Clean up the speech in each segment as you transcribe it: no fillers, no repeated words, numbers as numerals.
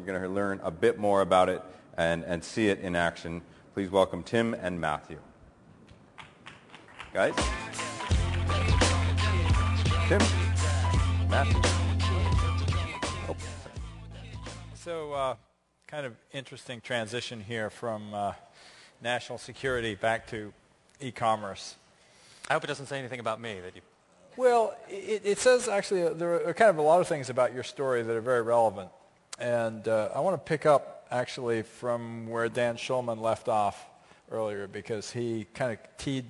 going to learn a bit more about it and see it in action. Please welcome Tim and Matthew. Guys? Tim? Matthew? Oh. So, kind of interesting transition here from national security back to e-commerce. I hope it doesn't say anything about me that you... Well, it says actually there are kind of a lot of things about your story that are very relevant. And I want to pick up actually from where Dan Schulman left off earlier, because he kind of teed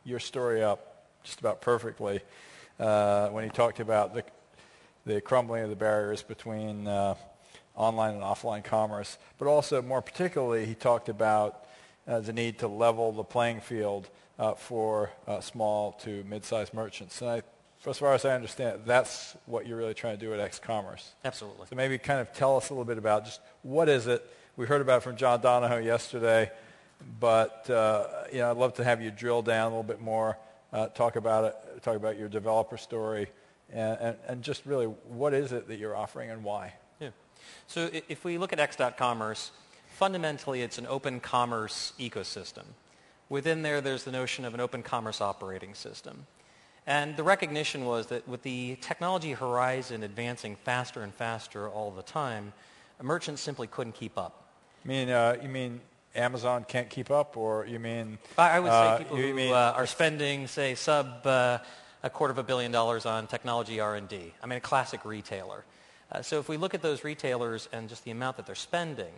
your story up just about perfectly when he talked about the crumbling of the barriers between online and offline commerce. But also, more particularly, he talked about the need to level the playing field for small to mid-sized merchants. And as far as I understand it, that's what you're really trying to do at X.Commerce. Absolutely. So maybe kind of tell us a little bit about just what is it. We heard about it from John Donahoe yesterday, but I'd love to have you drill down a little bit more, talk about your developer story, and just really what is it that you're offering and why. Yeah. So if we look at X.Commerce, fundamentally it's an open commerce ecosystem. Within there's the notion of an open commerce operating system. And the recognition was that with the technology horizon advancing faster and faster all the time, merchants simply couldn't keep up. You mean Amazon can't keep up, or you mean... I would say people who are spending, say, $250 million on technology R&D. I mean, a classic retailer. So if we look at those retailers and just the amount that they're spending,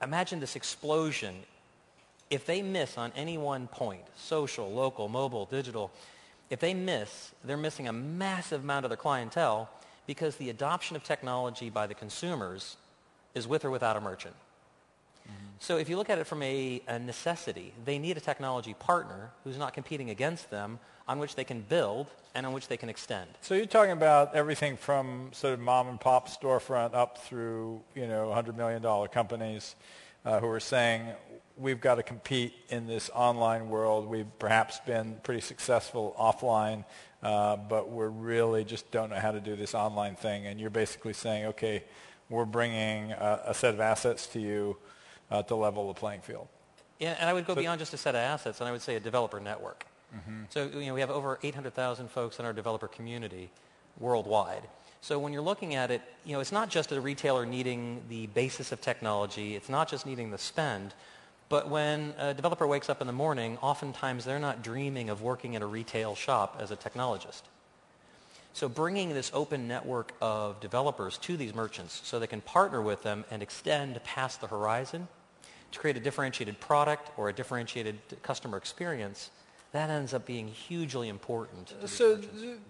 imagine this explosion. If they miss on any one point, social, local, mobile, digital, if they miss, they're missing a massive amount of their clientele because the adoption of technology by the consumers is with or without a merchant. Mm-hmm. So if you look at it from a necessity, they need a technology partner who's not competing against them, on which they can build and on which they can extend. So you're talking about everything from sort of mom and pop storefront up through $100 million companies who are saying, we've got to compete in this online world. We've perhaps been pretty successful offline, but we really just don't know how to do this online thing. And you're basically saying, okay, we're bringing a set of assets to you to level the playing field. Yeah, and I would go beyond just a set of assets, and I would say a developer network. Mm-hmm. So we have over 800,000 folks in our developer community worldwide. So when you're looking at it, it's not just a retailer needing the basis of technology. It's not just needing the spend. But when a developer wakes up in the morning, oftentimes they're not dreaming of working in a retail shop as a technologist. So bringing this open network of developers to these merchants so they can partner with them and extend past the horizon to create a differentiated product or a differentiated customer experience, that ends up being hugely important. So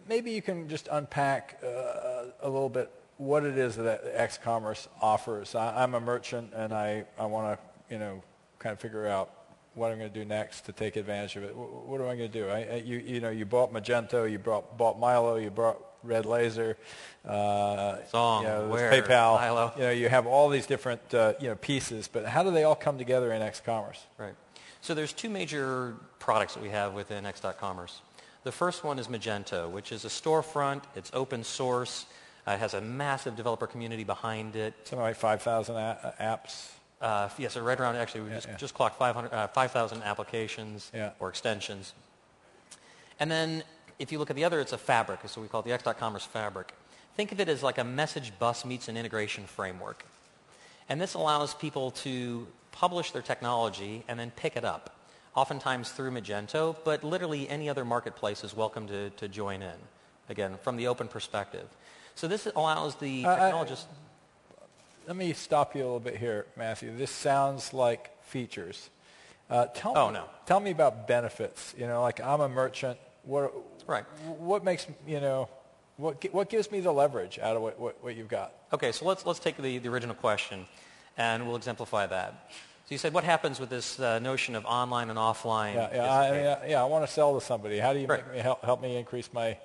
maybe you can just unpack a little bit what it is that X.Commerce offers. I'm a merchant and I want to, kind of figure out what I'm going to do next to take advantage of it. What am I going to do? You bought Magento, you bought Milo, you bought Red Laser, PayPal. Milo. You have all these different pieces, but how do they all come together in X.Commerce? Right. So there's two major products that we have within X.Commerce. The first one is Magento, which is a storefront. It's open source. It has a massive developer community behind it. Something like 5,000 apps. Yes, so right around, actually, we just clocked 5,000 applications or extensions. And then if you look at the other, it's a fabric, so we call it the X.Commerce fabric. Think of it as like a message bus meets an integration framework. And this allows people to publish their technology and then pick it up, oftentimes through Magento, but literally any other marketplace is welcome to join in, again, from the open perspective. So this allows the technologists... Let me stop you a little bit here, Matthew. This sounds like features. Tell me about benefits. Like I'm a merchant. What makes what gives me the leverage out of what you've got? Okay, so let's take the original question, and we'll exemplify that. So you said, what happens with this notion of online and offline? I want to sell to somebody. How do you help me increase my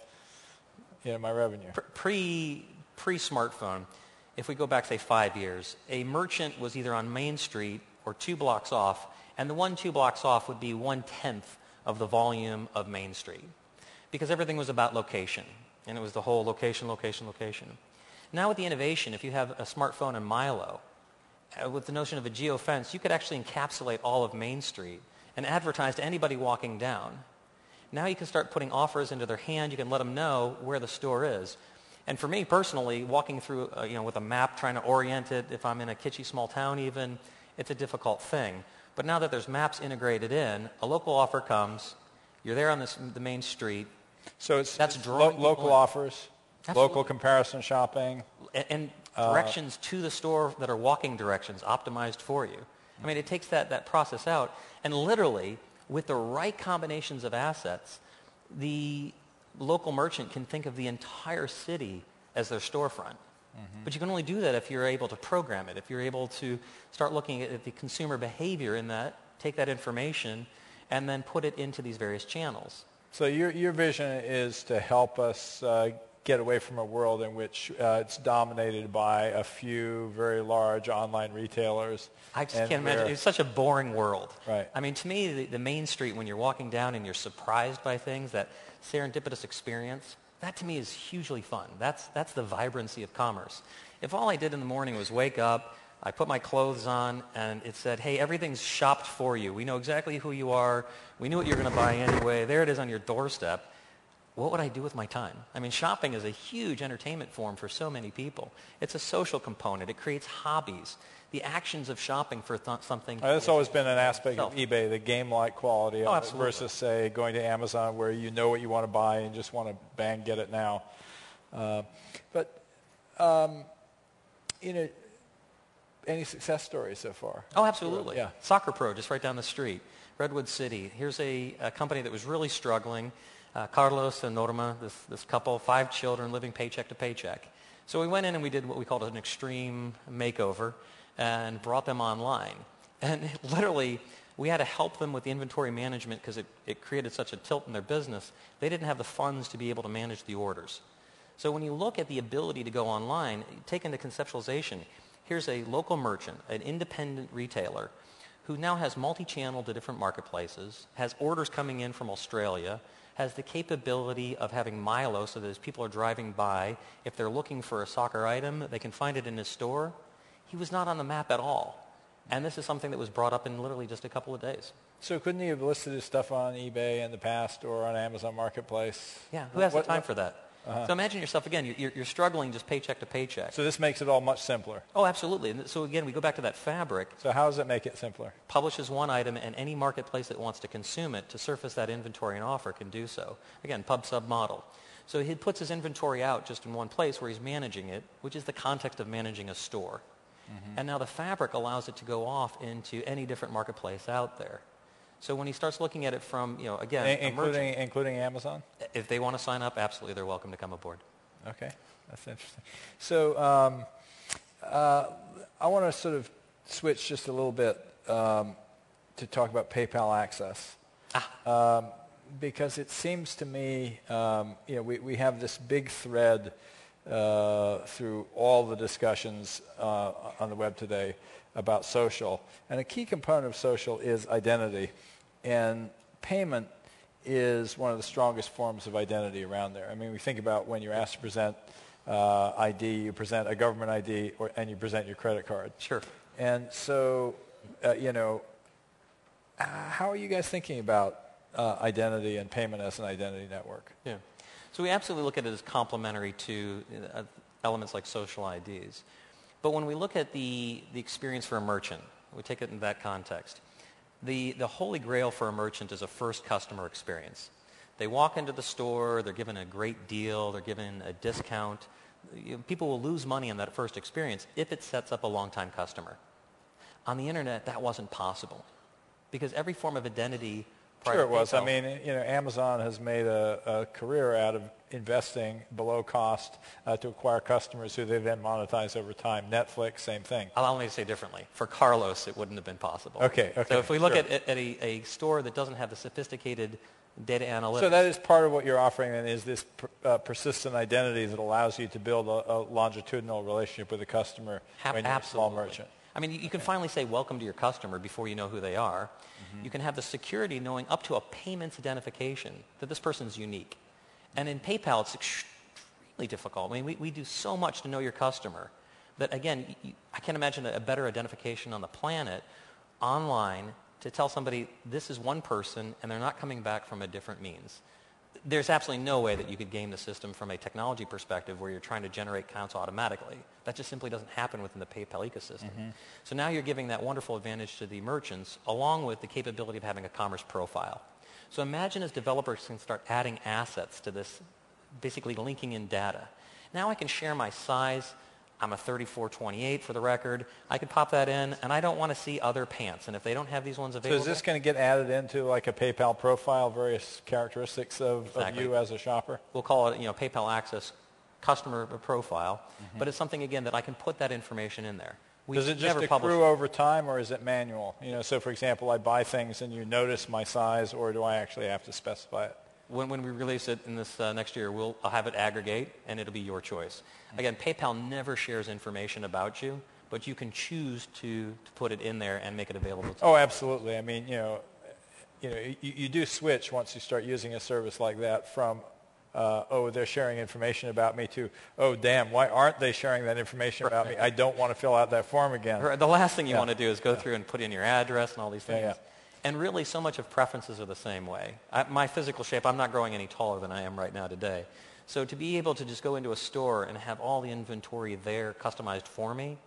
my revenue? Pre-smartphone. If we go back, say, 5 years, a merchant was either on Main Street or 2 blocks off, and the 2 blocks off would be 1/10 of the volume of Main Street because everything was about location, and it was the whole location, location, location. Now with the innovation, if you have a smartphone and Milo, with the notion of a geofence, you could actually encapsulate all of Main Street and advertise to anybody walking down. Now you can start putting offers into their hand. You can let them know where the store is. And for me personally, walking through with a map, trying to orient it, if I'm in a kitschy small town even, it's a difficult thing. But now that there's maps integrated in, a local offer comes, you're there on the main street. So it's drawing local offers, Absolutely. local comparison shopping. And directions to the store that are walking directions optimized for you. I mean, it takes that process out. And literally, with the right combinations of assets, the local merchant can think of the entire city as their storefront. But you can only do that if you're able to program it, if you're able to start looking at the consumer behavior in that, take that information, and then put it into these various channels. So your vision is to help us get away from a world in which it's dominated by a few very large online retailers. I just can't imagine. It's such a boring world. Right. I mean, to me, the main street, when you're walking down and you're surprised by things, that serendipitous experience, that to me is hugely fun. That's the vibrancy of commerce. If all I did in the morning was wake up, I put my clothes on, and it said, hey, everything's shopped for you. We know exactly who you are. We knew what you were going to buy anyway. There it is on your doorstep. What would I do with my time? I mean, shopping is a huge entertainment form for so many people. It's a social component. It creates hobbies. The actions of shopping for something. That's always been an aspect of eBay, the game-like quality of it versus, say, going to Amazon where you know what you want to buy and just want to bang, get it now. Any success stories so far? Oh, absolutely. Yeah. Soccer Pro, just right down the street. Redwood City. Here's a company that was really struggling. Carlos and Norma, this couple, 5 children living paycheck to paycheck. So we went in and we did what we called an extreme makeover and brought them online. And literally, we had to help them with the inventory management because it created such a tilt in their business. They didn't have the funds to be able to manage the orders. So when you look at the ability to go online, take into conceptualization, here's a local merchant, an independent retailer, who now has multi-channel to different marketplaces, has orders coming in from Australia, has the capability of having Milo so that as people are driving by, if they're looking for a soccer item, they can find it in his store. He was not on the map at all. And this is something that was brought up in literally just a couple of days. So couldn't he have listed his stuff on eBay in the past or on Amazon Marketplace? Yeah, who has the time for that? So imagine yourself, again, you're struggling just paycheck to paycheck. So this makes it all much simpler. Oh, absolutely. And so again, we go back to that fabric. So how does it make it simpler? Publishes one item, and any marketplace that wants to consume it to surface that inventory and offer can do so. Again, pub-sub model. So he puts his inventory out just in one place where he's managing it, which is the context of managing a store. And now the fabric allows it to go off into any different marketplace out there. So when he starts looking at it from, again, including Amazon? If they want to sign up, absolutely, they're welcome to come aboard. Okay, that's interesting. So I want to sort of switch just a little bit to talk about PayPal Access. Because it seems to me, we have this big thread through all the discussions on the web today about social. And a key component of social is identity. And payment is one of the strongest forms of identity around there. I mean, we think about when you're asked to present ID, you present a government ID, and you present your credit card. Sure. And so, how are you guys thinking about identity and payment as an identity network? Yeah. So we absolutely look at it as complementary to elements like social IDs. But when we look at the experience for a merchant, we take it in that context. The holy grail for a merchant is a first customer experience. They walk into the store, they're given a great deal, they're given a discount. People will lose money on that first experience if it sets up a long-time customer. On the internet, that wasn't possible because every form of identity. Sure it was. I mean, Amazon has made a career out of investing below cost to acquire customers who they then monetize over time. Netflix, same thing. I'll only say differently. For Carlos, it wouldn't have been possible. Okay. So if we look at a store that doesn't have the sophisticated data analytics. So that is part of what you're offering then is this persistent identity that allows you to build a longitudinal relationship with a customer when you're a small merchant. I mean, you can finally say welcome to your customer before you know who they are. You can have the security knowing up to a payments identification that this person's unique. And in PayPal, it's extremely difficult. I mean, we do so much to know your customer. that, again, I can't imagine a better identification on the planet online to tell somebody this is one person and they're not coming back from a different means. There's absolutely no way that you could game the system from a technology perspective where you're trying to generate counts automatically. That just simply doesn't happen within the PayPal ecosystem. So now you're giving that wonderful advantage to the merchants along with the capability of having a commerce profile. So imagine as developers can start adding assets to this, basically linking in data. Now I can share my size. I'm a 34-28 for the record. I could pop that in, and I don't want to see other pants. And if they don't have these ones available... So is this going to get added into like a PayPal profile, various characteristics of you as a shopper? We'll call it, PayPal Access customer profile, but it's something, again, that I can put that information in there. Does it just accrue over time, or is it manual? So for example, I buy things and you notice my size, or do I actually have to specify it? When we release it in this next year, I'll have it aggregate, and it'll be your choice. Again, PayPal never shares information about you, but you can choose to put it in there and make it available to you. Oh, absolutely. I mean, you do switch once you start using a service like that from, they're sharing information about me to, oh, damn, why aren't they sharing that information about me? I don't want to fill out that form again. The last thing you want to do is go through and put in your address and all these things. Yeah. And really, so much of preferences are the same way. My physical shape, I'm not growing any taller than I am right now today. So to be able to just go into a store and have all the inventory there customized for me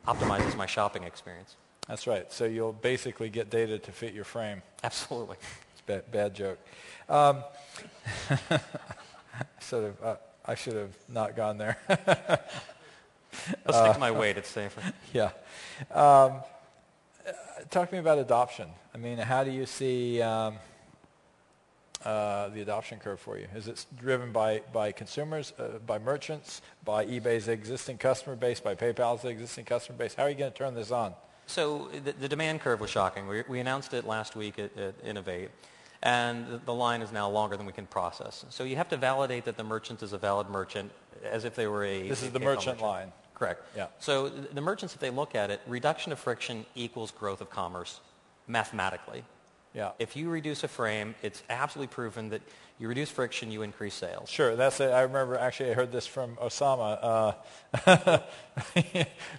optimizes my shopping experience. That's right. So you'll basically get data to fit your frame. Absolutely. It's a bad joke. I should have not gone there. I'll stick to my weight. It's safer. Yeah. Talk to me about adoption. I mean, how do you see the adoption curve for you? Is it driven by consumers, by merchants, by eBay's existing customer base, by PayPal's existing customer base? How are you going to turn this on? So the demand curve was shocking. We announced it last week at Innovate, and the line is now longer than we can process. So you have to validate that the merchant is a valid merchant as if they were a... This is the merchant line. Correct. Yeah. So the merchants, if they look at it, reduction of friction equals growth of commerce mathematically. Yeah. If you reduce a frame, it's absolutely proven that you reduce friction, you increase sales. Sure. That's it. I remember actually I heard this from Osama,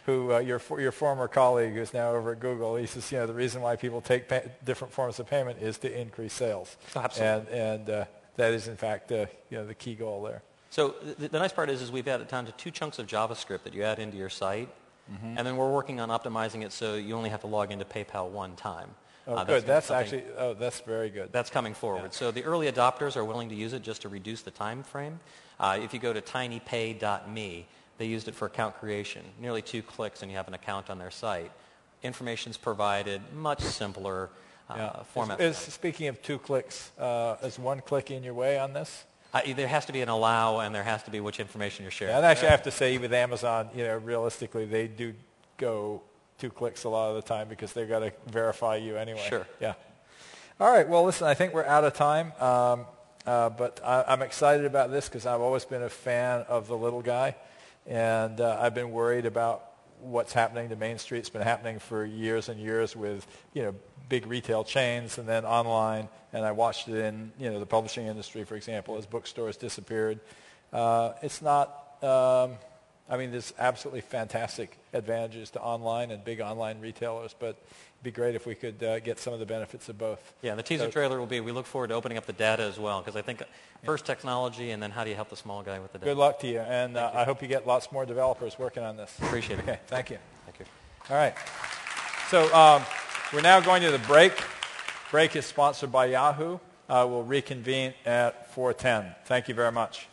who your former colleague who's now over at Google. He says, the reason why people take different forms of payment is to increase sales. Absolutely. And that is in fact the key goal there. So the nice part is we've added down to 2 chunks of JavaScript that you add into your site, and then we're working on optimizing it so you only have to log into PayPal one time. Oh, good. That's very good. That's coming forward. Yeah. So the early adopters are willing to use it just to reduce the time frame. If you go to tinypay.me, they used it for account creation. Nearly 2 clicks and you have an account on their site. Information's provided, much simpler format. Speaking of 2 clicks, is 1 click in your way on this? There has to be an allow, and there has to be which information you're sharing. Yeah, and actually, I have to say, with Amazon, realistically, they do go 2 clicks a lot of the time because they've got to verify you anyway. Sure. Yeah. All right. Well, listen, I think we're out of time, but I'm excited about this because I've always been a fan of the little guy, and I've been worried about what's happening to Main Street. It's been happening for years and years with, big retail chains and then online, and I watched it in, the publishing industry, for example, as bookstores disappeared. It's not, there's absolutely fantastic advantages to online and big online retailers, but it'd be great if we could get some of the benefits of both. Yeah, the teaser trailer will be, we look forward to opening up the data as well, because I think first technology, and then how do you help the small guy with the data? Good luck to you, and I hope you get lots more developers working on this. Appreciate it. Okay, thank you. Thank you. All right. So we're now going to the break. Break is sponsored by Yahoo. We'll reconvene at 4:10. Thank you very much.